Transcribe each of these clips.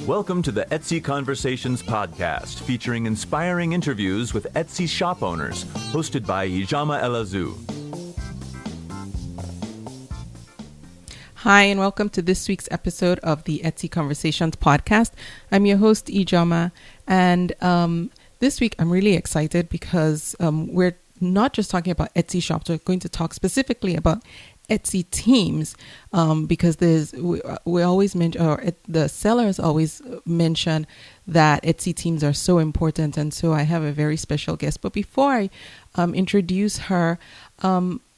Welcome to the Etsy Conversations podcast, featuring inspiring interviews with Etsy shop owners, hosted by Ijama Elazu. Hi, and welcome to this week's episode of the Etsy Conversations podcast. I'm your host, Ijama, and this week I'm really excited because we're not just talking about Etsy shops, we're going to talk specifically about Etsy teams, because we always mention, or the sellers always mention that Etsy teams are so important, and so I have a very special guest. But before I introduce her,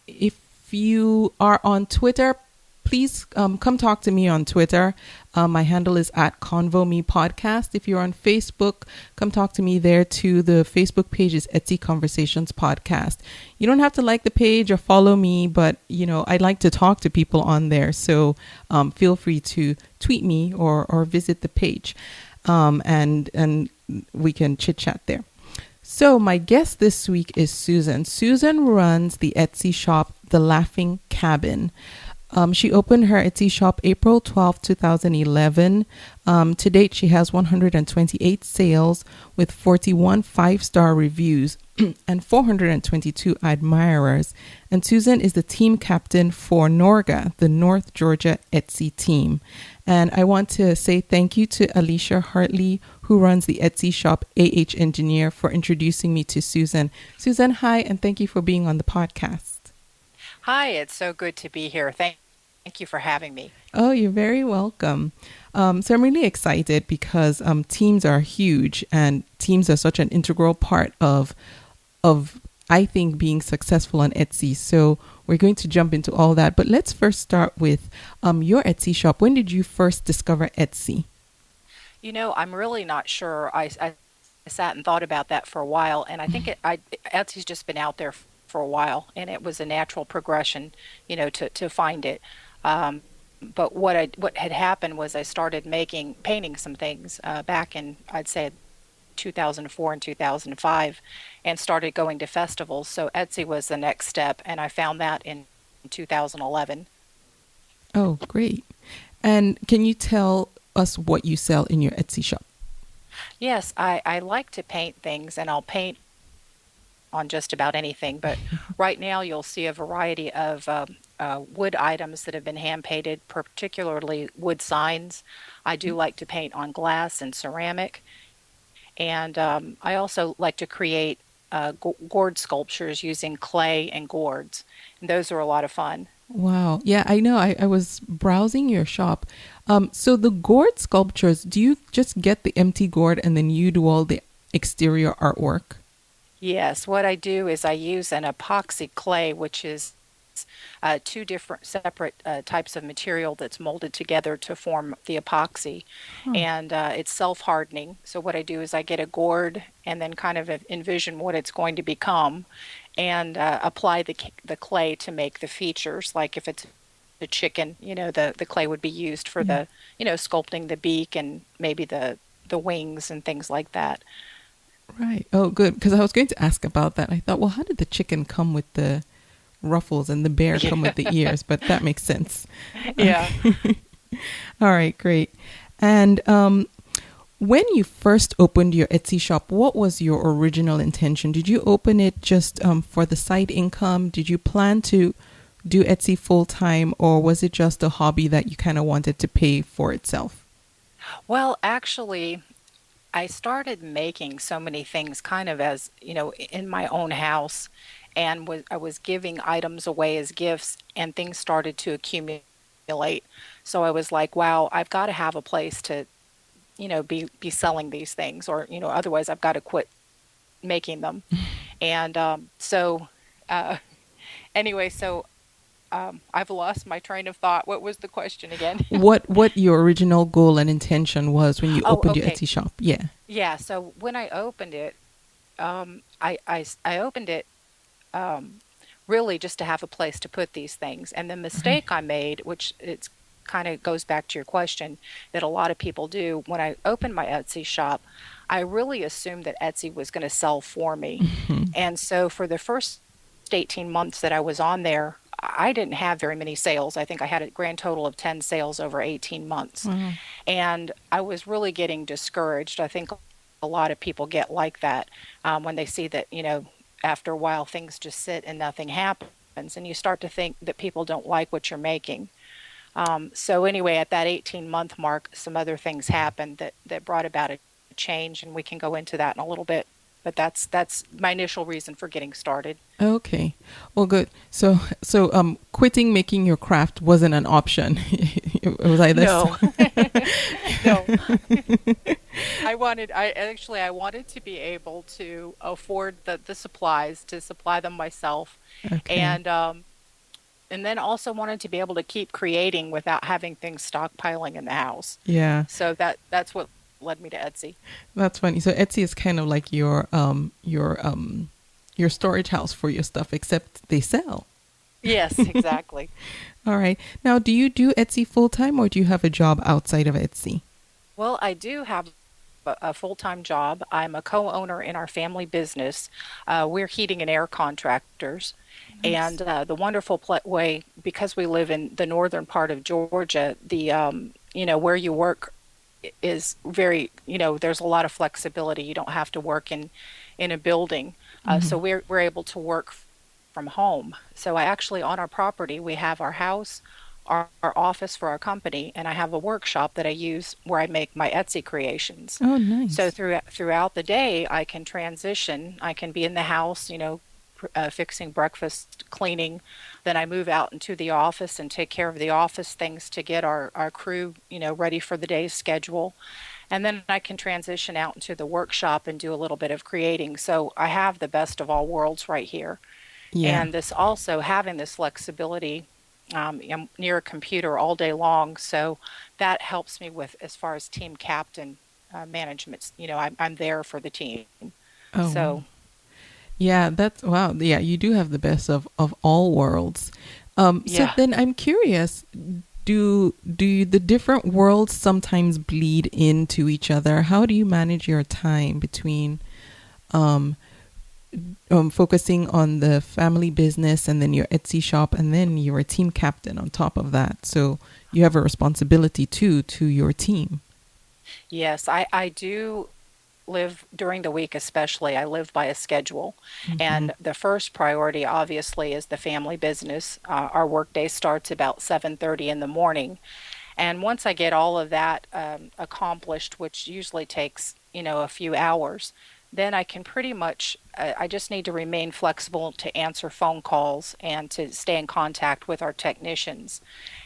if you are on Twitter, please come talk to me on Twitter. My handle is at Convo Me Podcast. If you're on Facebook, come talk to me there too. The Facebook page is Etsy Conversations Podcast. You don't have to like the page or follow me, but I'd like to talk to people on there. So feel free to tweet me or visit the page, and we can chit chat there. So my guest this week is Susan. Susan runs the Etsy shop, The Laughing Cabin. She opened her Etsy shop April 12, 2011. To date, she has 128 sales with 41 five-star reviews and 422 admirers. And Susan is the team captain for Norga, the North Georgia Etsy team. And I want to say thank you to Alicia Hartley, who runs the Etsy shop AH Engineer, for introducing me to Susan. Susan, hi, and thank you for being on the podcast. Hi, it's so good to be here. Thank you for having me. Oh, you're very welcome. So I'm really excited because teams are huge, and teams are such an integral part of I think being successful on Etsy. So we're going to jump into all that. But let's first start with your Etsy shop. When did you first discover Etsy? I'm really not sure. I sat and thought about that for a while, and I think Etsy's just been out there for a while, and it was a natural progression, to find it. But what had happened was I started painting some things back in, I'd say, 2004 and 2005, and started going to festivals. So Etsy was the next step, and I found that in 2011. Oh, great. And can you tell us what you sell in your Etsy shop? Yes, I like to paint things, and I'll paint on just about anything. But right now you'll see a variety of wood items that have been hand painted, particularly wood signs. I do like to paint on glass and ceramic. And I also like to create gourd sculptures using clay and gourds. And those are a lot of fun. Wow. Yeah, I know. I was browsing your shop. So the gourd sculptures, do you just get the empty gourd and then you do all the exterior artwork? Yes. What I do is I use an epoxy clay, which is two different separate types of material that's molded together to form the epoxy. And it's self-hardening. So what I do is I get a gourd and then kind of envision what it's going to become, and apply the clay to make the features. Like if it's a chicken, the clay would be used for the sculpting the beak and maybe the wings and things like that. Right. Oh, good. Because I was going to ask about that. I thought, well, how did the chicken come with the ruffles and the bear come with the ears? But that makes sense. Yeah. All right, great. And when you first opened your Etsy shop, what was your original intention? Did you open it just for the side income? Did you plan to do Etsy full time, or was it just a hobby that you kind of wanted to pay for itself? Well, actually, I started making so many things kind of as, in my own house, and I was giving items away as gifts, and things started to accumulate. So I was like, wow, I've got to have a place to, be selling these things, or, otherwise I've got to quit making them. And anyway, so I've lost my train of thought. What was the question again? What your original goal and intention was when you opened your Etsy shop? Yeah. Yeah. So when I opened it, I opened it really just to have a place to put these things. And the mistake I made, which it's kind of goes back to your question, that a lot of people do, when I opened my Etsy shop, I really assumed that Etsy was going to sell for me. And so for the first 18 months that I was on there, I didn't have very many sales. I think I had a grand total of 10 sales over 18 months. Wow. And I was really getting discouraged. I think a lot of people get like that when they see that, after a while things just sit and nothing happens. And you start to think that people don't like what you're making. So anyway, at that 18-month mark, some other things happened that brought about a change, and we can go into that in a little bit. But that's my initial reason for getting started. Okay. Well, good. So quitting making your craft wasn't an option. It was either No, no. I wanted to be able to afford the supplies to supply them myself, okay. and and then also wanted to be able to keep creating without having things stockpiling in the house. Yeah, So that's what led me to Etsy. that's funny. So Etsy is kind of like your storage house for your stuff, except they sell. Yes, exactly. All right. Now, do you do Etsy full time, or do you have a job outside of Etsy? Well, I do have a full-time job. I'm a co-owner in our family business. We're heating and air contractors. Nice. And the wonderful way, because we live in the northern part of Georgia, where you work is very, there's a lot of flexibility. You don't have to work in a building. So Hmm. we're able to work from home. So I actually, on our property, we have our house, our office for our company, and I have a workshop that I use where I make my Etsy creations. Oh, So nice. throughout the day, I can transition. I can be in the house, fixing breakfast, cleaning. Then I move out into the office and take care of the office things to get our crew, ready for the day's schedule. And then I can transition out into the workshop and do a little bit of creating. So I have the best of all worlds right here. Yeah. And this also having this flexibility, I'm near a computer all day long, so that helps me with as far as team captain management. I'm there for the team. Oh, wow. So Yeah, that's wow. Yeah, you do have the best of all worlds. So yeah. then I'm curious, the different worlds sometimes bleed into each other? How do you manage your time between um, focusing on the family business and then your Etsy shop and then you're a team captain on top of that? So you have a responsibility too to your team. Yes, I do live during the week, especially. I live by a schedule. Hmm. And the first priority, obviously, is the family business. Our workday starts about 7:30 in the morning. And once I get all of that accomplished, which usually takes, a few hours, then I can pretty much, I just need to remain flexible to answer phone calls and to stay in contact with our technicians.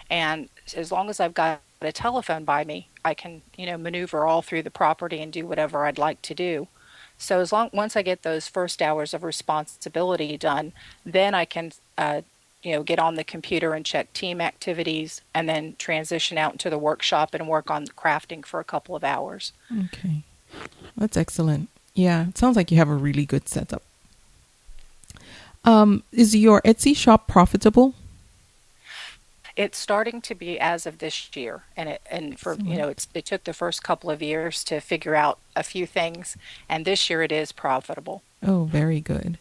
And as long as I've got a telephone by me, I can, maneuver all through the property and do whatever I'd like to do. So once I get those first hours of responsibility done, then I can get on the computer and check team activities and then transition out into the workshop and work on crafting for a couple of hours. Okay, that's excellent. Yeah, it sounds like you have a really good setup. Is your Etsy shop profitable? It's starting to be as of this year, and for Excellent. it took the first couple of years to figure out a few things, and this year it is profitable. Oh, very good.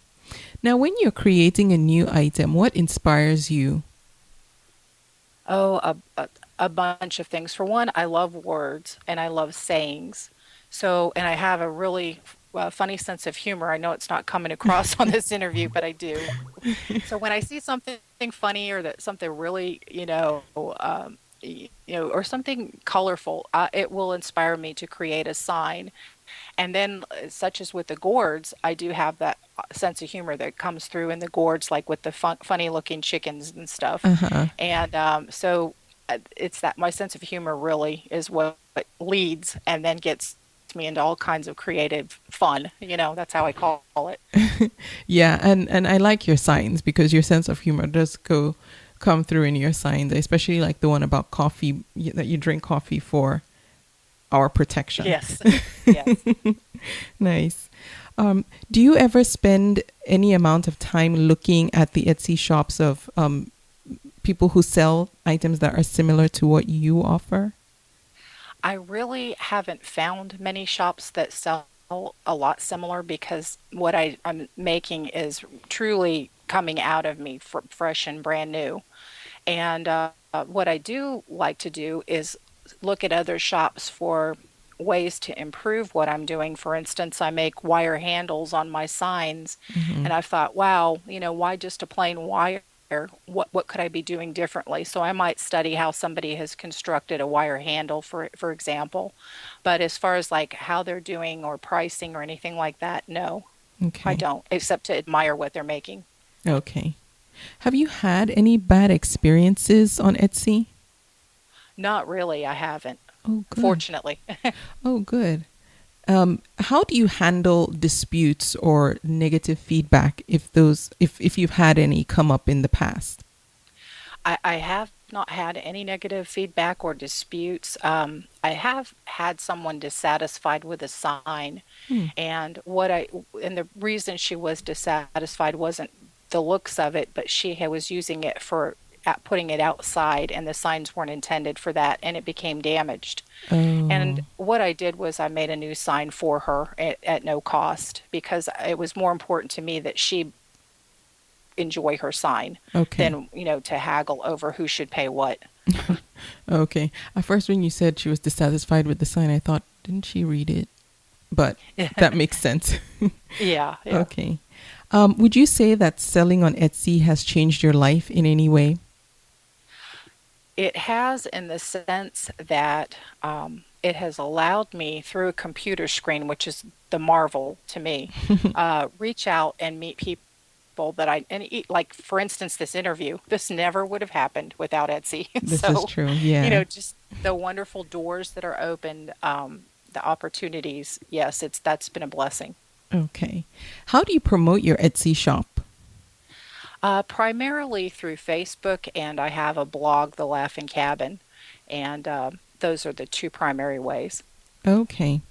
Now, when you're creating a new item, what inspires you? Oh, a bunch of things. For one, I love words and I love sayings. So, and I have a really funny sense of humor. I know it's not coming across on this interview, but I do. So when I see something funny or that something really, or something colorful, it will inspire me to create a sign. And then, such as with the gourds, I do have that sense of humor that comes through in the gourds, like with the funny looking chickens and stuff. Uh-huh. And so it's that my sense of humor really is what leads and then gets me into all kinds of creative fun. That's how I call it. Yeah, and I like your signs because your sense of humor does come through in your signs, especially like the one about coffee that you drink coffee for our protection. Yes. Yes. Nice. Do you ever spend any amount of time looking at the Etsy shops of people who sell items that are similar to what you offer? I really haven't found many shops that sell a lot similar because what I'm making is truly coming out of me fresh and brand new. And what I do like to do is look at other shops for ways to improve what I'm doing. For instance, I make wire handles on my signs, Mm-hmm. and I thought, wow, why just a plain wire? What could I be doing differently? So I might study how somebody has constructed a wire handle, for example. But as far as like how they're doing or pricing or anything like that, no, I Okay. don't, except to admire what they're making. Okay. Have you had any bad experiences on Etsy? Not really, I haven't, Oh, good. fortunately. Oh, good. How do you handle disputes or negative feedback if you've had any come up in the past? I have not had any negative feedback or disputes. I have had someone dissatisfied with a sign, Hmm. and and the reason she was dissatisfied wasn't the looks of it, but was using it for putting it outside, and the signs weren't intended for that, and it became damaged. And Oh, what I did was I made a new sign for her at no cost because it was more important to me that she enjoy her sign okay. than, to haggle over who should pay what. Okay. At first, when you said she was dissatisfied with the sign, I thought, didn't she read it? But that makes sense. Yeah, yeah. Okay. Would you say that selling on Etsy has changed your life in any way? It has, in the sense that it has allowed me through a computer screen, which is the marvel to me, reach out and meet people like, for instance, this interview. This never would have happened without Etsy. This is So, true. Yeah. just the wonderful doors that are opened, the opportunities. Yes, that's been a blessing. Okay. How do you promote your Etsy shop? Primarily through Facebook, and I have a blog, The Laughing Cabin, and those are the two primary ways. Okay.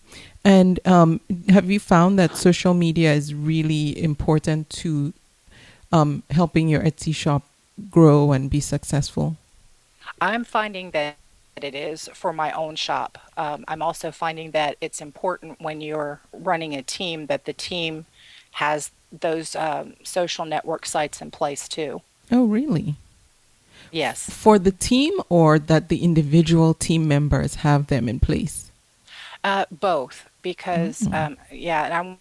And have you found that social media is really important to helping your Etsy shop grow and be successful? I'm finding that it is for my own shop. I'm also finding that it's important when you're running a team that the team has those social network sites in place too. Oh, really? Yes. For the team or that the individual team members have them in place? Both, because Mm. yeah, and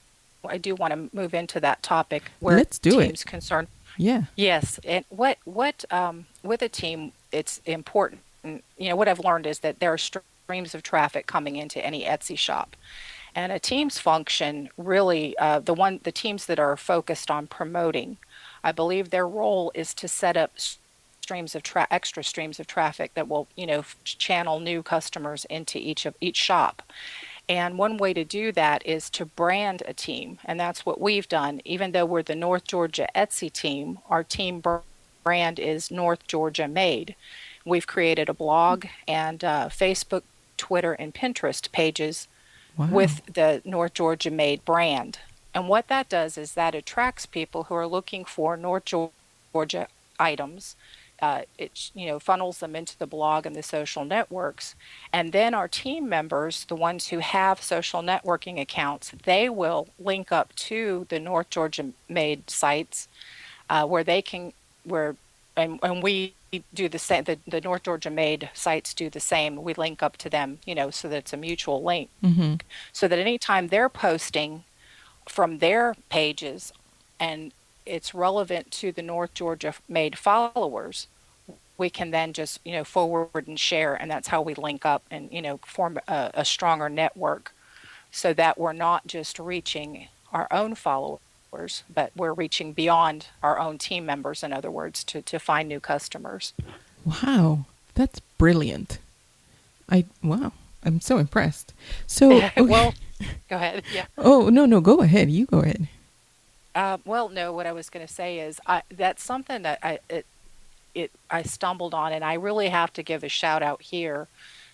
I do want to move into that topic where Let's do it. teams concerned. Yeah. Yes, and what with a team, it's important. What I've learned is that there are streams of traffic coming into any Etsy shop, and a team's function really, the teams that are focused on promoting, I believe their role is to set up extra streams of traffic that will, channel new customers into each shop. And one way to do that is to brand a team. And that's what we've done. Even though we're the North Georgia Etsy team, our team brand is North Georgia Made. We've created a blog and Facebook, Twitter, and Pinterest pages Wow. with the North Georgia Made brand. And what that does is that attracts people who are looking for North Georgia items. It funnels them into the blog and the social networks, and then our team members, the ones who have social networking accounts, they will link up to the North Georgia Made sites, where they can where and we do the same. The North Georgia Made sites do the same. We link up to them, so that it's a mutual link, Mm-hmm. so that anytime they're posting from their pages and it's relevant to the North Georgia Made followers, we can then just, forward and share. And that's how we link up and, form a stronger network, so that we're not just reaching our own followers, but we're reaching beyond our own team members, in other words, to find new customers. Wow. That's brilliant. Wow. I'm so impressed. So, Well, go ahead. Yeah. oh, no, no, go ahead. You go ahead. Well, no, what I was going to say is that's something that I stumbled on, and I really have to give a shout out here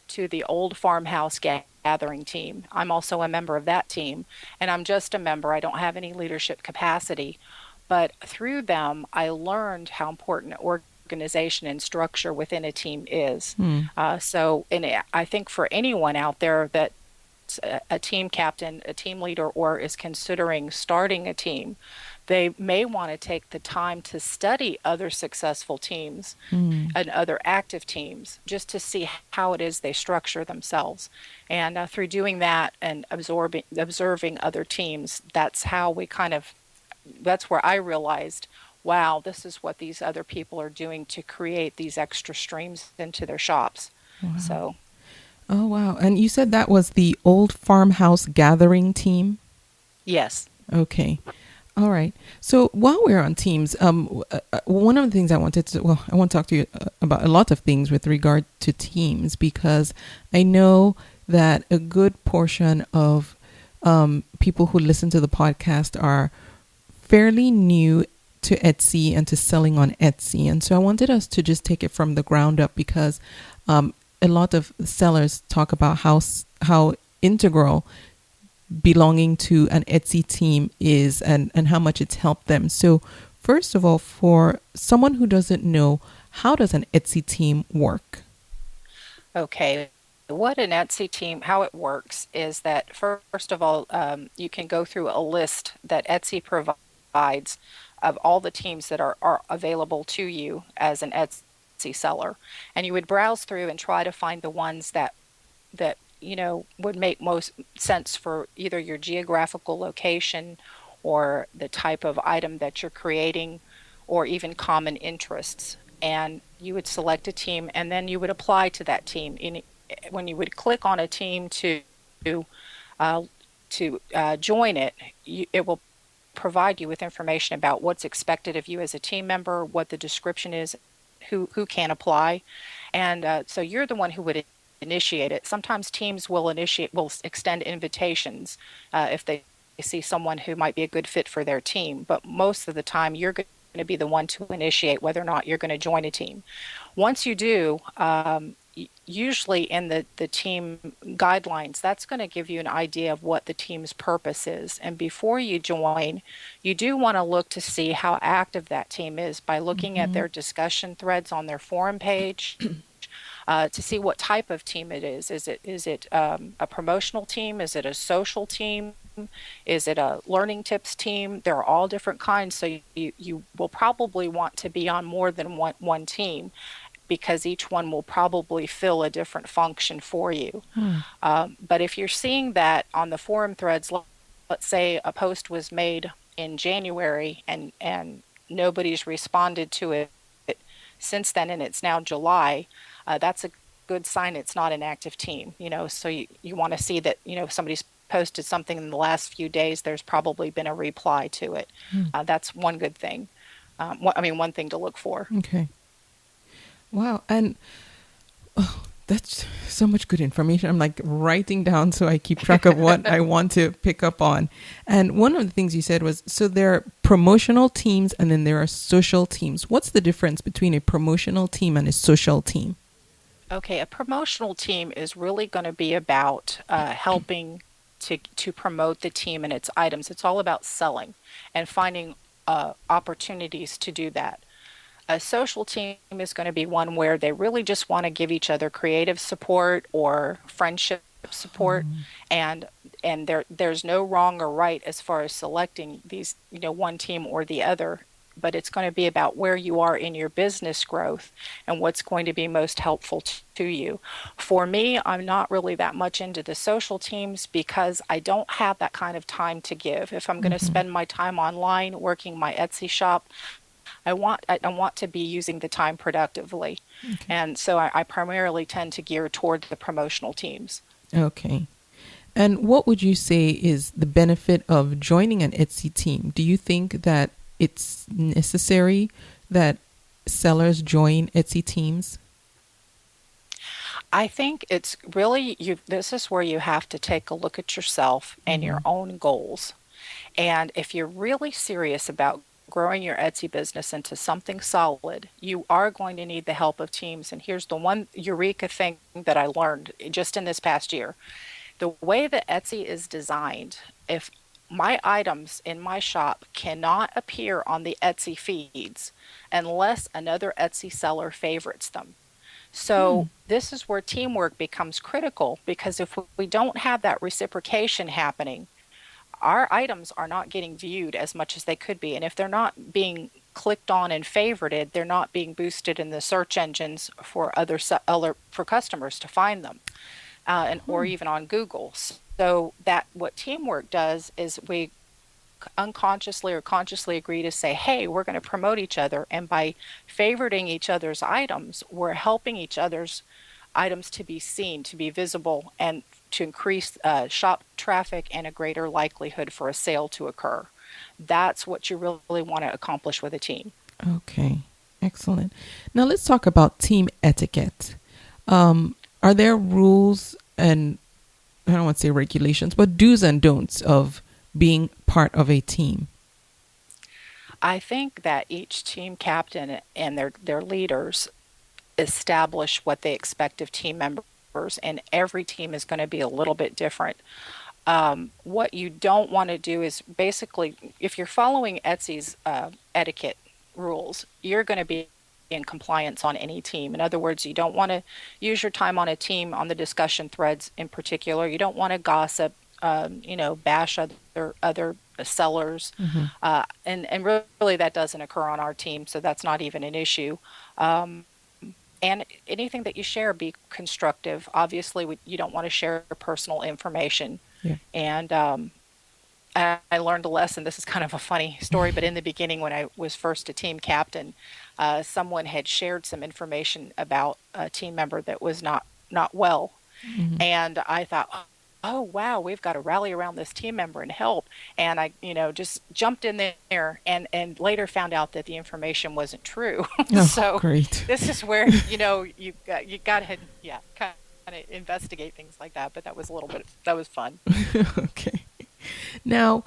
to the old farmhouse gathering team. I'm also a member of that team, and I'm just a member. I don't have any leadership capacity, but through them, I learned how important organization and structure within a team is. Hmm. I think for anyone out there that a team captain, a team leader, or is considering starting a team, they may want to take the time to study other successful teams Mm. and other active teams just to see how it is they structure themselves. And through doing that and observing other teams, that's where I realized, wow, this is what these other people are doing to create these extra streams into their shops. Wow. So, Oh, wow. And you said that was the old farmhouse gathering team? yes. Okay. All right. So while we're on teams, one of the things I I want to talk to you about a lot of things with regard to teams, because I know that a good portion of people who listen to the podcast are fairly new to Etsy and to selling on Etsy. And so I wanted us to just take it from the ground up, because a lot of sellers talk about how integral belonging to an Etsy team is, and how much it's helped them. So first of all, for someone who doesn't know, how does an Etsy team work? Okay. What an Etsy team, how it works is that first of all, you can go through a list that Etsy provides of all the teams that are available to you as an Etsy seller. And you would browse through and try to find the ones that would make most sense for either your geographical location or the type of item that you're creating, or even common interests. And you would select a team, and then you would apply to that team. When you would click on a team uh, to join it, it will provide you with information about what's expected of you as a team member, what the description is, who can apply, and so you're the one who would initiate it. Sometimes teams will extend invitations if they see someone who might be a good fit for their team, but most of the time you're going to be the one to initiate whether or not you're going to join a team. Once you do, usually in the team guidelines, that's going to give you an idea of what the team's purpose is. And before you join, you do want to look to see how active that team is by looking at Mm-hmm. their discussion threads on their forum page, to see what type of team it is. Is it a promotional team? Is it a social team? Is it a learning tips team? There are all different kinds, so you will probably want to be on more than one team, because each one will probably fill a different function for you. Hmm. But if you're seeing that on the forum threads, let's say a post was made in January and nobody's responded to it since then, and it's now July, that's a good sign it's not an active team. So you want to see that, if somebody's posted something in the last few days, there's probably been a reply to it. Hmm. That's one good thing. One thing to look for. Okay. Wow. And that's so much good information. I'm like writing down so I keep track of what I want to pick up on. And one of the things you said was, so there are promotional teams and then there are social teams. What's the difference between a promotional team and a social team? Okay, a promotional team is really going to be about helping to promote the team and its items. It's all about selling and finding opportunities to do that. A social team is going to be one where they really just want to give each other creative support or friendship support, and there's no wrong or right as far as selecting these, one team or the other, but it's going to be about where you are in your business growth and what's going to be most helpful to you. For me, I'm not really that much into the social teams because I don't have that kind of time to give. If I'm going to Mm-hmm. spend my time online working my Etsy shop, I want to be using the time productively. Okay. And so I primarily tend to gear toward the promotional teams. Okay. And what would you say is the benefit of joining an Etsy team? Do you think that it's necessary that sellers join Etsy teams? I think it's really this is where you have to take a look at yourself and Mm-hmm. your own goals. And if you're really serious about growing your Etsy business into something solid, you are going to need the help of teams. And here's the one eureka thing that I learned just in this past year. The way that Etsy is designed, if my items in my shop cannot appear on the Etsy feeds unless another Etsy seller favorites them. Hmm. So this is where teamwork becomes critical, because if we don't have that reciprocation happening, our items are not getting viewed as much as they could be. And if they're not being clicked on and favorited, they're not being boosted in the search engines for other for customers to find them, and or even on Google. So that what teamwork does is we unconsciously or consciously agree to say, hey, we're going to promote each other. And by favoriting each other's items, we're helping each other's items to be seen, to be visible, and to increase shop traffic and a greater likelihood for a sale to occur. That's what you really want to accomplish with a team. Okay, excellent. Now let's talk about team etiquette. Are there rules and, I don't want to say regulations, but do's and don'ts of being part of a team? I think that each team captain and their leaders establish what they expect of team members, and every team is going to be a little bit different. What you don't want to do is basically, if you're following Etsy's etiquette rules, you're going to be in compliance on any team. In other words, you don't want to use your time on a team on the discussion threads in particular. You don't want to gossip, bash other sellers, and really that doesn't occur on our team, so that's not even an issue. And anything that you share, be constructive. Obviously, you don't want to share personal information. Yeah. And I learned a lesson. This is kind of a funny story, but in the beginning, when I was first a team captain, someone had shared some information about a team member that was not well, and I thought, oh wow, we've got to rally around this team member and help. And I, just jumped in there and later found out that the information wasn't true. Oh, So great. this is where, you got to, yeah, kind of investigate things like that. But that was fun. Okay. Now,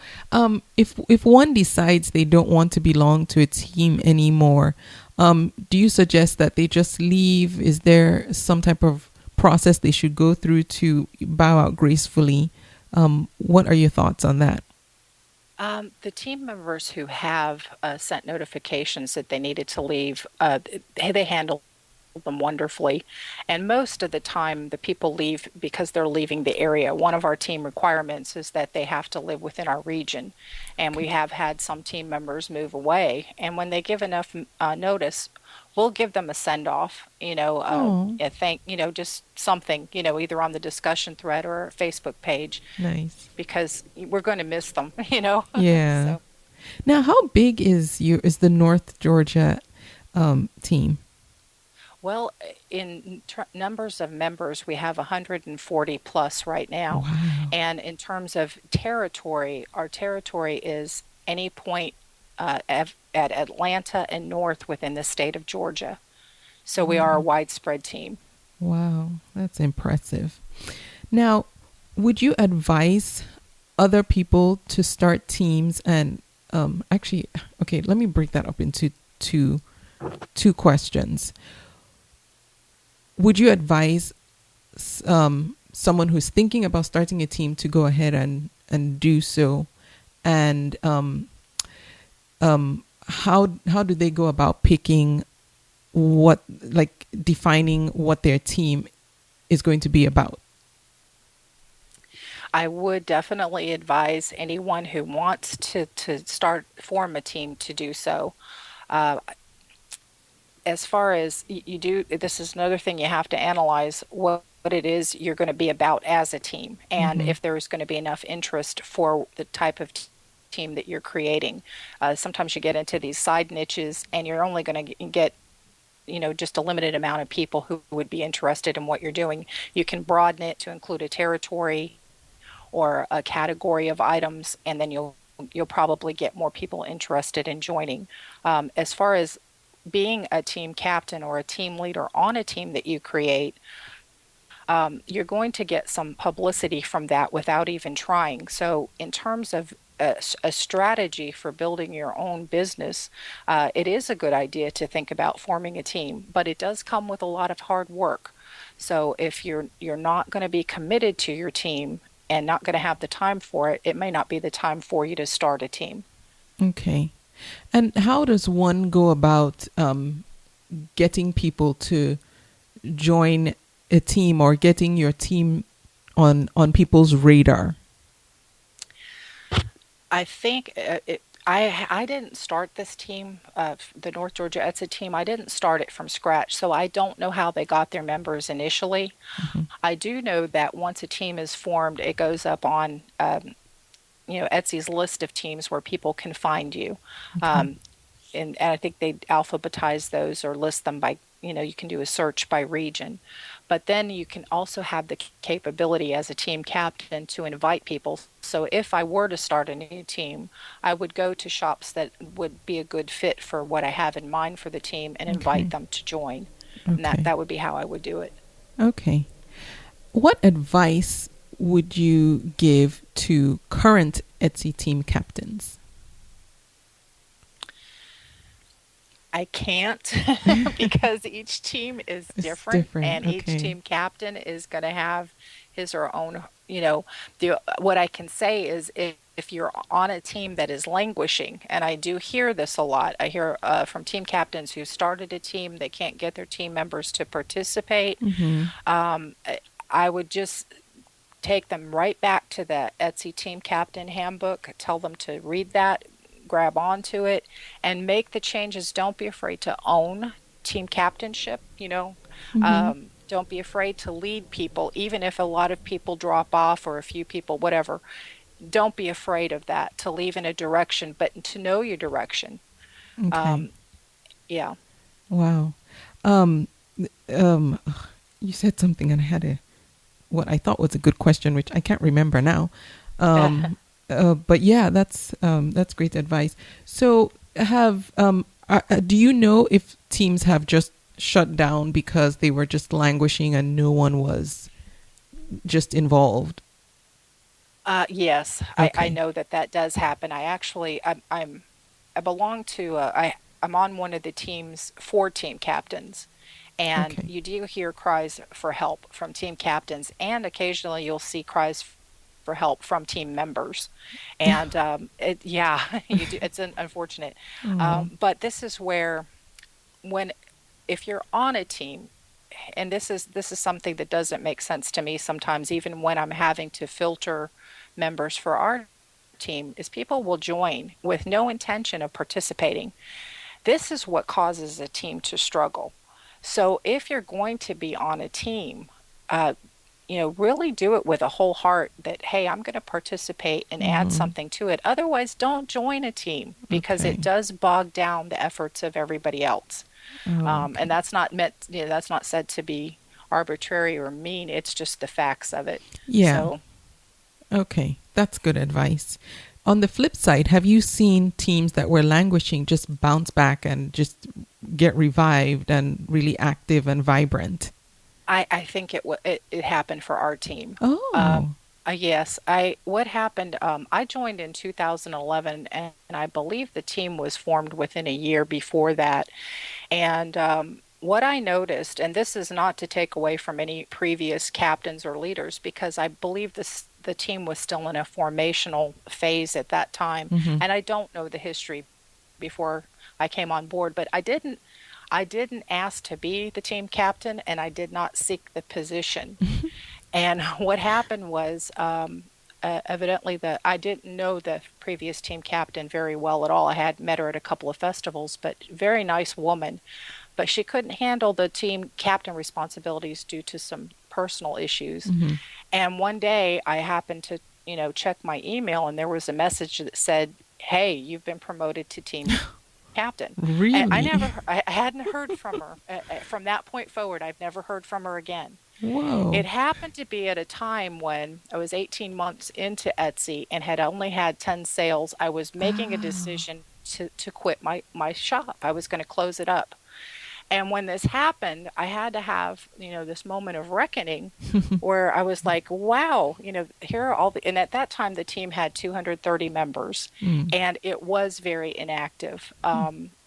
if one decides they don't want to belong to a team anymore, do you suggest that they just leave? Is there some type of process they should go through to bow out gracefully? What are your thoughts on that? The team members who have sent notifications that they needed to leave, they handle them wonderfully. And most of the time, the people leave because they're leaving the area. One of our team requirements is that they have to live within our region. And we have had some team members move away. And when they give enough notice, we'll give them a send off, Oh, a just something, either on the discussion thread or our Facebook page, nice. we're going to miss them, Yeah. So, Now, how big is the North Georgia team? well, in numbers of members, we have 140 plus right now. Wow. And in terms of territory, our territory is any point at Atlanta and north within the state of Georgia. So we are a widespread team. Wow, that's impressive. Now, would you advise other people to start teams? And actually, okay, let me break that up into two questions. Would you advise someone who's thinking about starting a team to go ahead and do so? And how do they go about picking defining what their team is going to be about? I would definitely advise anyone who wants to form a team to do so. As far as you do, this is another thing you have to analyze what it is you're going to be about as a team, and if there's going to be enough interest for the type of team that you're creating. Sometimes you get into these side niches, and you're only going to get just a limited amount of people who would be interested in what you're doing. You can broaden it to include a territory or a category of items, and then you'll probably get more people interested in joining. As far as being a team captain or a team leader on a team that you create, you're going to get some publicity from that without even trying. So in terms of a strategy for building your own business, it is a good idea to think about forming a team, but it does come with a lot of hard work. So if you're not going to be committed to your team and not going to have the time for it, it may not be the time for you to start a team. Okay. And how does one go about getting people to join a team or getting your team on people's radar? I think I didn't start this team, the North Georgia Etsy team. I didn't start it from scratch, so I don't know how they got their members initially. Hmm. I do know that once a team is formed, it goes up on Etsy's list of teams where people can find you. Okay. Um, and I think they alphabetize those or list them by, you can do a search by region. But then you can also have the capability as a team captain to invite people. So if I were to start a new team, I would go to shops that would be a good fit for what I have in mind for the team and invite Okay. them to join. And that, Okay. that would be how I would do it. Okay. What advice would you give to current Etsy team captains? I can't because each team is It's different different. and each Okay. team captain is going to have his or her own, what I can say is if you're on a team that is languishing, and I do hear this a lot, I hear from team captains who started a team, they can't get their team members to participate. Mm-hmm. Um, I would just take them right back to the Etsy Team Captain Handbook, tell them to read that, grab onto it, and make the changes. Don't be afraid to own team captainship, Mm-hmm. Don't be afraid to lead people, even if a lot of people drop off or a few people, whatever. Don't be afraid of that, to leave in a direction, but to know your direction. Okay. Um, yeah. Wow. Um, um, you said something and I had what I thought was a good question, which I can't remember now. Um, but yeah, that's great advice. So do you know if teams have just shut down because they were just languishing and no one was just involved? Yes, I Okay. know that that does happen. I belong to I'm on one of the team's four team captains, and Okay. you do hear cries for help from team captains, and occasionally you'll see cries for help from team members, and yeah, you do. It's unfortunate, Oh. but this is where when if you're on a team, and this is something that doesn't make sense to me sometimes, even when I'm having to filter members for our team, is people will join with no intention of participating. This is what causes a team to struggle. So if you're going to be on a team, uh, really do it with a whole heart that, hey, I'm going to participate and add Mm-hmm. something to it. Otherwise, don't join a team because it Okay. does bog down the efforts of everybody else. Oh, And okay. that's not meant, that's not said to be arbitrary or mean. It's just the facts of it. Yeah. So, Okay. That's good advice. On the flip side, have you seen teams that were languishing just bounce back and just get revived and really active and vibrant? I think it happened for our team. Um, Oh, yes, I what happened? I joined in 2011, and I believe the team was formed within a year before that. And what I noticed, and this is not to take away from any previous captains or leaders, because I believe the team was still in a formational phase at that time, mm-hmm. and I don't know the history before I came on board, but I didn't ask to be the team captain, and I did not seek the position. And what happened was, evidently, that I didn't know the previous team captain very well at all. I had met her at a couple of festivals, but very nice woman. But she couldn't handle the team captain responsibilities due to some personal issues. Mm-hmm. And one day I happened to, check my email, and there was a message that said, "Hey, you've been promoted to team captain." And Really? I hadn't heard from her. From that point forward, I've never heard from her again. Whoa. It happened to be at a time when I was 18 months into Etsy and had only had 10 sales. I was making a Ah. decision to quit my shop. I was going to close it up. And when this happened, I had to have, this moment of reckoning where I was like, wow, here are all the, and at that time the team had 230 members Mm. and it was very inactive.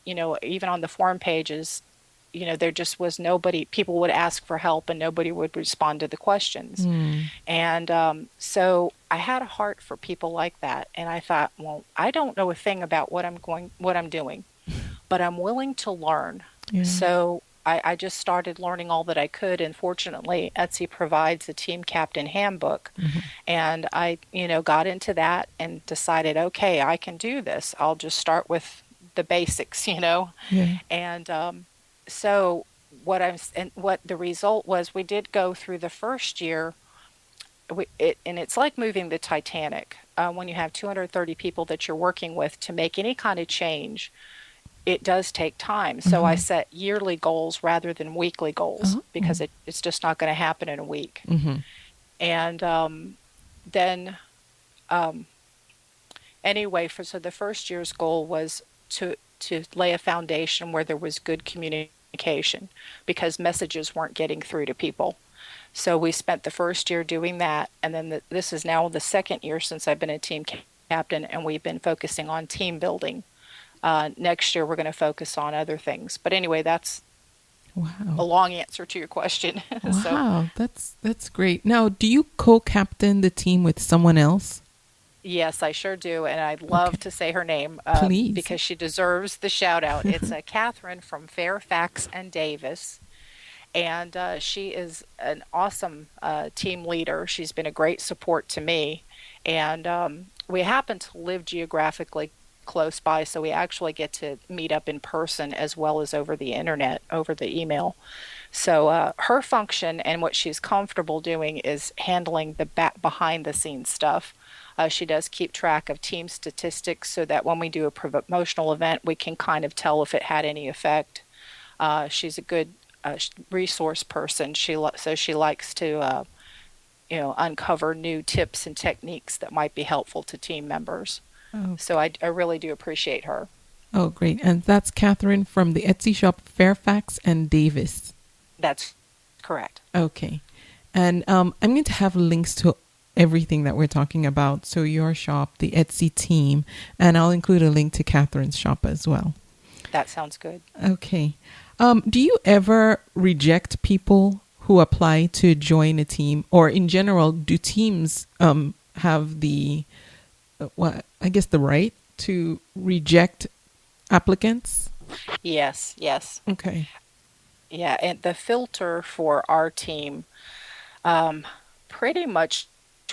Even on the forum pages, there just was nobody, people would ask for help and nobody would respond to the questions. Mm. And so I had a heart for people like that. And I thought, well, I don't know a thing about what I'm doing, but I'm willing to learn. Yeah. So I just started learning all that I could. And fortunately, Etsy provides a team captain handbook. And I, got into that and decided, okay, I can do this. I'll just start with the basics. Yeah. And so and what the result was, we did go through the first year. And it's like moving the Titanic. When you have 230 people that you're working with to make any kind of change, it does take time. So I Mm-hmm. set yearly goals rather than weekly goals Oh. because it's just not going to happen in a week. Mm-hmm. And then, um, anyway, so the first year's goal was to lay a foundation where there was good communication because messages weren't getting through to people. So we spent the first year doing that, and then this is now the second year since I've been a team captain, and we've been focusing on team building. Next year, we're going to focus on other things. But anyway, that's a Wow. long answer to your question. So, Wow. That's great. Now, do you co-captain the team with someone else? yes, I sure do. And I'd Okay. love to say her name Please. because she deserves the shout out. It's Catherine from Fairfax and Davis. And she is an awesome team leader. She's been a great support to me. And we happen to live geographically close by, so we actually get to meet up in person as well as over the internet, over the email. So her function and what she's comfortable doing is handling the back behind the scenes stuff. She does keep track of team statistics so that when we do a promotional event, we can kind of tell if it had any effect. She's a good resource person. So she likes to uncover new tips and techniques that might be helpful to team members. Oh. So I really do appreciate her. Oh, great. And that's Catherine from the Etsy shop Fairfax and Davis. That's correct. Okay. And I'm going to have links to everything that we're talking about. So your shop, the Etsy team, and I'll include a link to Catherine's shop as well. That sounds good. Okay. Do you ever reject people who apply to join a team, or in general, do teams have the, I guess, the right to reject applicants? Yes, yes. Okay. Yeah, and the filter for our team, um, pretty much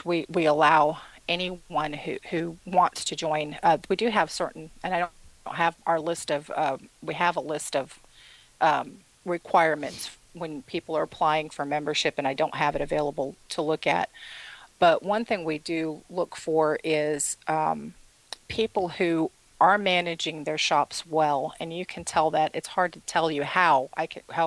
we allow anyone who wants to join. We do have certain, and I don't have our list of, we have a list of requirements when people are applying for membership, and I don't have it available to look at. But one thing we do look for is people who are managing their shops well, and you can tell that. It's hard to tell you how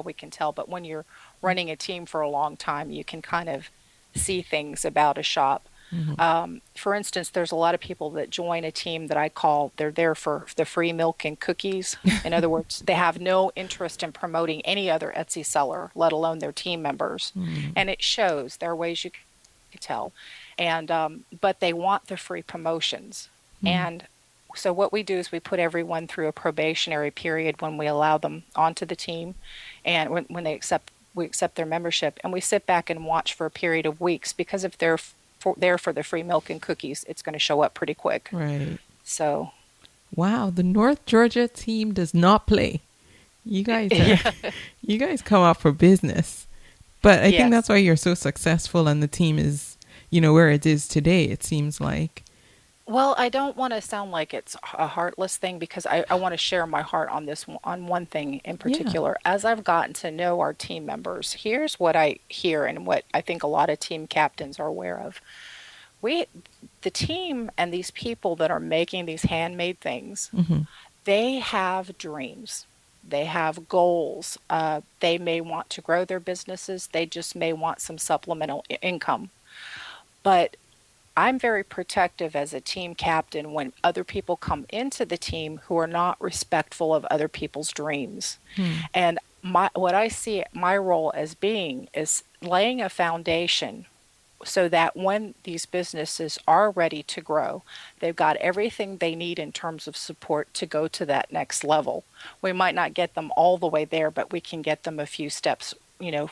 we can tell, but when you're running a team for a long time, you can kind of see things about a shop. Mm-hmm. For instance, there's a lot of people that join a team that I call they're there for the free milk and cookies. In other words, they have no interest in promoting any other Etsy seller, let alone their team members. Mm-hmm. And it shows. There are ways you can tell. And but they want the free promotions. And so what we do is we put everyone through a probationary period when we allow them onto the team, and when we accept their membership, and we sit back and watch for a period of weeks because if they're there for the free milk and cookies, it's going to show up pretty quick. Right. So, Wow, the North Georgia team does not play. You guys, yeah. you guys come out for business. But I think that's Yes. why you're so successful, and the team is, where it is today. It seems like. Well, I don't want to sound like it's a heartless thing because I want to share my heart on on one thing in Yeah. particular. As I've gotten to know our team members, here's what I hear and what I think a lot of team captains are aware of. We, the team and these people that are making these handmade things, Mm-hmm. they have dreams. They have goals. They may want to grow their businesses. They just may want some supplemental income. But I'm very protective as a team captain when other people come into the team who are not respectful of other people's dreams. And what I see my role as being is laying a foundation so that when these businesses are ready to grow, they've got everything they need in terms of support to go to that next level. We might not get them all the way there, but we can get them a few steps,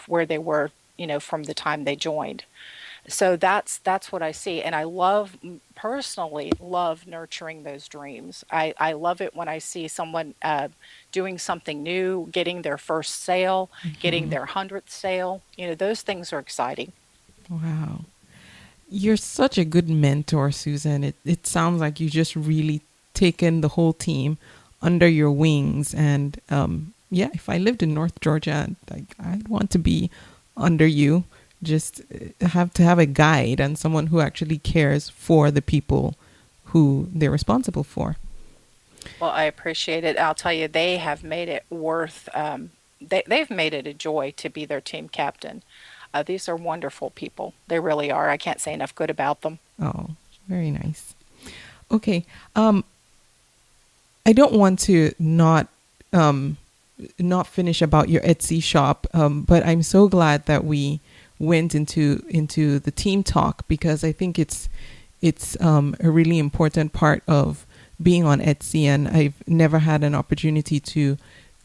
where they were, from the time they joined. So that's what I see, and I love personally love nurturing those dreams. I love it when I see someone doing something new, getting their first sale, getting their 100th sale. Those things are exciting. Wow. You're such a good mentor, Susan. It sounds like you just really taken the whole team under your wings. And yeah, if I lived in North Georgia, like I'd want to be under you. Just have to have a guide and someone who actually cares for the people who they're responsible for. Well, I appreciate it. I'll tell you, they have made it worth. They've made it a joy to be their team captain. These are wonderful people. They really are. I can't say enough good about them. Oh, very nice. Okay. I don't want to not finish about your Etsy shop, but I'm so glad that we went into the team talk, because I think it's a really important part of being on Etsy, and I've never had an opportunity to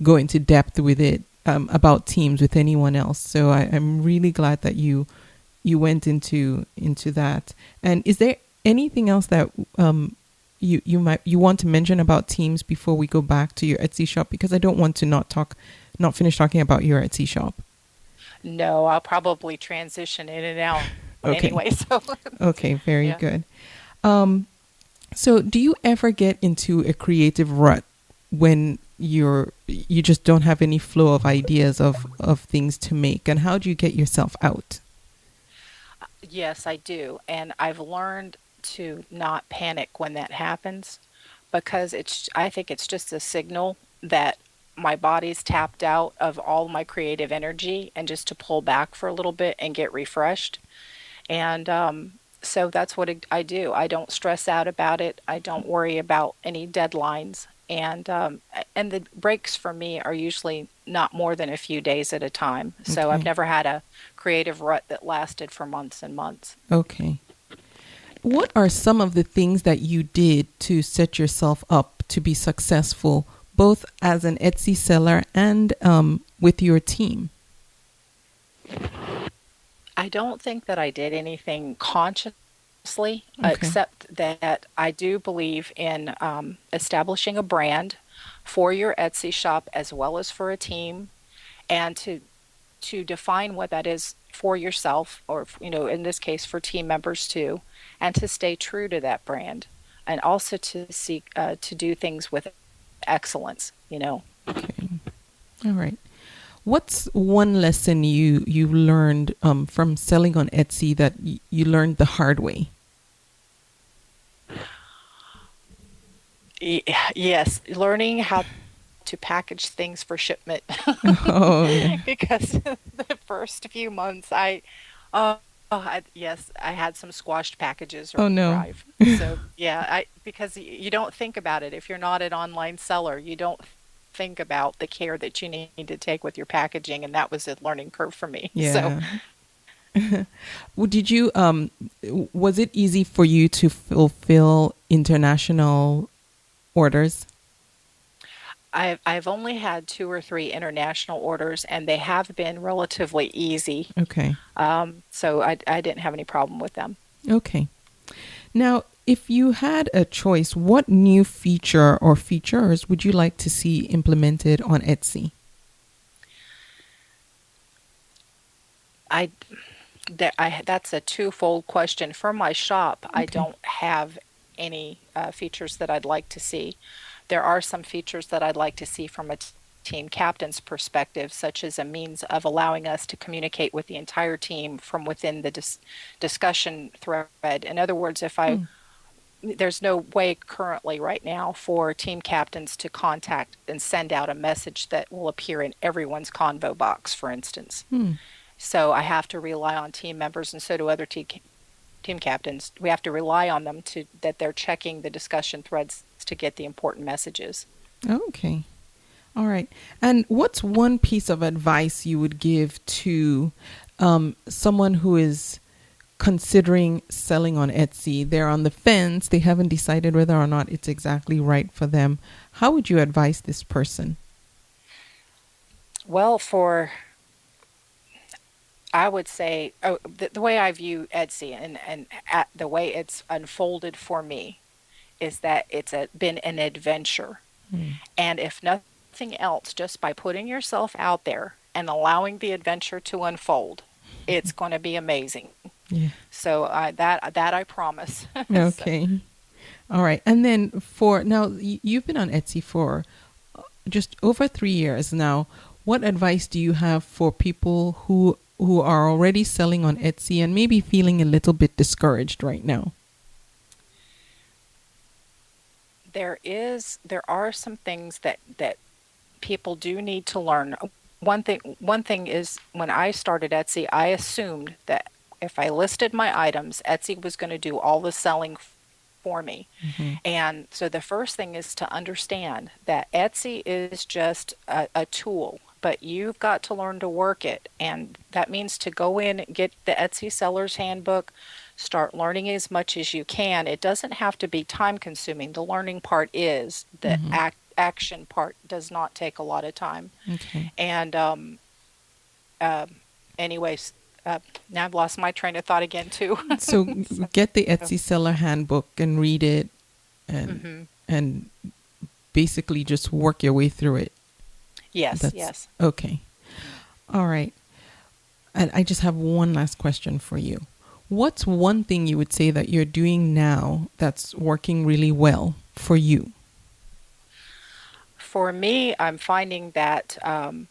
go into depth with it about teams with anyone else. So I'm really glad that you went into that. And is there anything else that you want to mention about teams before we go back to your Etsy shop? Because I don't want to not finish talking about your Etsy shop. No, I'll probably transition in and out Okay. anyway. So Okay, very yeah. good. So do you ever get into a creative rut when you just don't have any flow of ideas of things to make? And how do you get yourself out? Yes, I do. And I've learned to not panic when that happens, because I think it's just a signal that my body's tapped out of all my creative energy, and just to pull back for a little bit and get refreshed. And so that's what I do. I don't stress out about it. I don't worry about any deadlines. And the breaks for me are usually not more than a few days at a time. So I've Okay. never had a creative rut that lasted for months and months. Okay. What are some of the things that you did to set yourself up to be successful, both as an Etsy seller and with your team? I don't think that I did anything consciously, Okay. except that I do believe in establishing a brand for your Etsy shop as well as for a team, and to define what that is for yourself, or in this case for team members too, and to stay true to that brand, and also to seek to do things with excellence. Okay. All right. What's one lesson you learned from selling on Etsy that you learned the hard way? Yes, learning how to package things for shipment. Oh yeah. Because the first few months yes, I had some squashed packages Oh no. arrive. So yeah, because you don't think about it if you're not an online seller. You don't think about the care that you need to take with your packaging, and that was a learning curve for me. So Yeah. Well, did you was it easy for you to fulfill international orders? I've only had two or three international orders, and they have been relatively easy. Okay. So I didn't have any problem with them. Okay. Now, if you had a choice, what new feature or features would you like to see implemented on Etsy? I that's a twofold question. For my shop, I Okay. don't have any features that I'd like to see. There are some features that I'd like to see from a team captain's perspective, such as a means of allowing us to communicate with the entire team from within the discussion thread. In other words, if I Hmm. there's no way currently right now for team captains to contact and send out a message that will appear in everyone's Convo box, for instance. Hmm. So I have to rely on team members, and so do other team captains. We have to rely on them to that they're checking the discussion threads to get the important messages. Okay. All right. And what's one piece of advice you would give to someone who is considering selling on Etsy? They're on the fence. They haven't decided whether or not it's exactly right for them. How would you advise this person? Well, for I would say, the way I view Etsy and the way it's unfolded for me is that been an adventure. Mm. And if nothing else, just by putting yourself out there and allowing the adventure to unfold, it's going to be amazing. Yeah. So that I promise. So, Okay. All right. And then for now, you've been on Etsy for just over 3 years now. What advice do you have for people who are already selling on Etsy and maybe feeling a little bit discouraged right now? there are some things that people do need to learn. One thing is, when I started Etsy, I assumed that if I listed my items, Etsy was going to do all the selling for me. Hmm. And so the first thing is to understand that Etsy is just a tool, but you've got to learn to work it. And that means to go in, get the Etsy Seller's Handbook, start learning as much as you can. It doesn't have to be time consuming. The learning part is, the Hmm. action part does not take a lot of time. Okay. And uh, anyways, now I've lost my train of thought again too. So So, get the Etsy Seller Handbook and read it, and mhm. and basically just work your way through it. Yes, That's yes. okay. All right. And I just have one last question for you. What's one thing you would say that you're doing now that's working really well for you? For me, I'm finding that the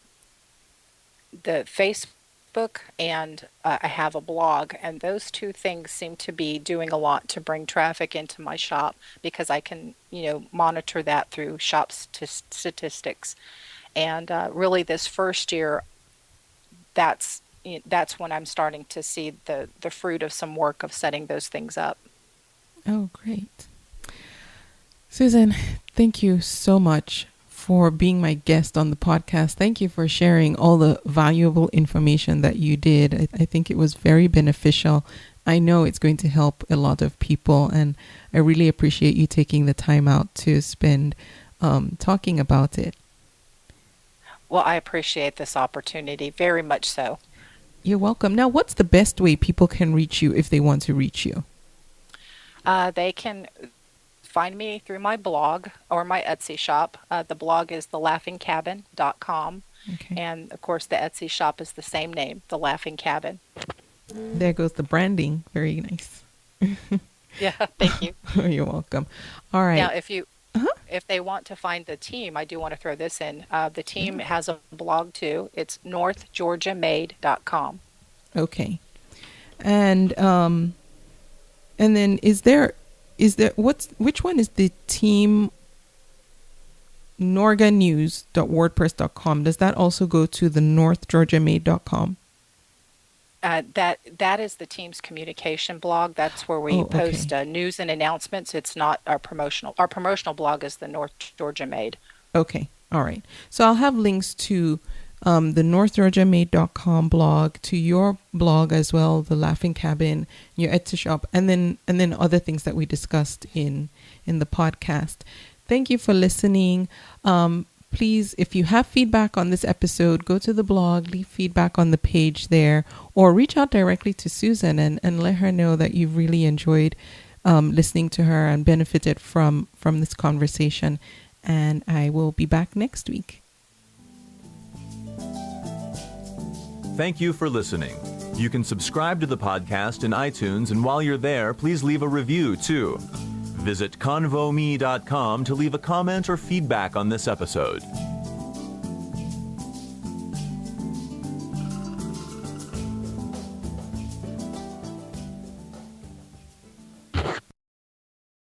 Facebook and I have a blog, and those two things seem to be doing a lot to bring traffic into my shop because I can, monitor that through shop statistics. And really, this first year, that's when I'm starting to see the fruit of some work of setting those things up. Oh, great. Susan, thank you so much for being my guest on the podcast. Thank you for sharing all the valuable information that you did. I think it was very beneficial. I know it's going to help a lot of people, and I really appreciate you taking the time out to spend talking about it. Well, I appreciate this opportunity very much so. You're welcome. Now, what's the best way people can reach you if they want to reach you? They can find me through my blog or my Etsy shop. The blog is thelaughingcabin.com. Okay. And of course, the Etsy shop is the same name, The Laughing Cabin. There goes the branding. Very nice. Yeah, thank you. You're welcome. All right. Now, Uh-huh. if they want to find the team, I do want to throw this in. The team has a blog too. It's northgeorgiamade.com. Okay. And then which one is the team? norganews.wordpress.com. Does that also go to the northgeorgiamade.com? That is the team's communication blog. That's where we Oh, okay. post news and announcements. It's not our promotional. Our promotional blog is the North Georgia Made. Okay. All right. So I'll have links to the northgeorgiamade.com blog, to your blog as well, the Laughing Cabin, your Etsy shop, and then other things that we discussed in the podcast. Thank you for listening. Please, if you have feedback on this episode, go to the blog, leave feedback on the page there, or reach out directly to Susan and let her know that you've really enjoyed listening to her and benefited from this conversation. And I will be back next week. Thank you for listening. You can subscribe to the podcast in iTunes, and while you're there, please leave a review too. Visit convome.com to leave a comment or feedback on this episode.